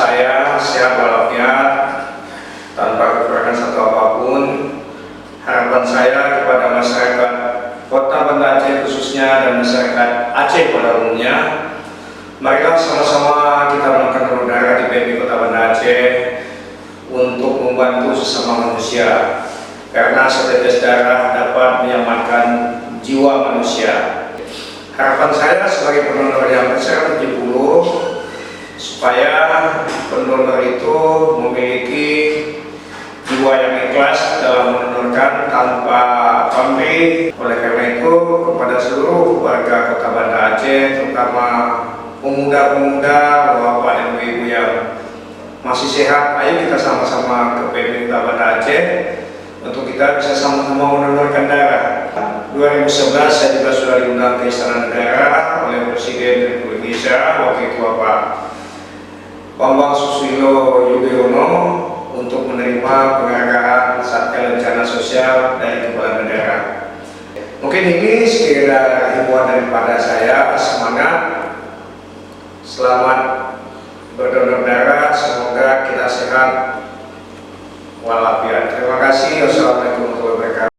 saya sehat walafiat tanpa kekurangan satu apapun. Harapan saya kepada masyarakat Kota Banda Aceh khususnya dan masyarakat Aceh pada umumnya, marilah sama-sama kita melakukan donor darah di PMI Kota Banda Aceh untuk membantu sesama manusia, karena setetes darah dapat menyelamatkan jiwa manusia. Harapan saya sebagai pendonor yang ke-70 supaya pendonor itu memiliki jiwa yang ikhlas dalam mendonorkan tanpa pamrih. Oleh karena itu, kepada seluruh warga Kota Banda Aceh, terutama pemuda-pemuda, bapak dan ibu yang masih sehat, ayo kita sama-sama ke PMI Kota Banda Aceh untuk kita bisa sama-sama mendonorkan darah. 2011 saya juga sudah diundang ke Istana Negara oleh Presiden Republik Indonesia waktu itu Bapak Bambang Susilo Yudhoyono untuk menerima penghargaan Satgas Bencana Sosial dari Kepala Negara. Mungkin ini sekiranya himbauan daripada saya. Semangat, selamat berdonor darah, semoga kita sehat walafiat. Terima kasih. Wassalamualaikum warahmatullahi wabarakatuh.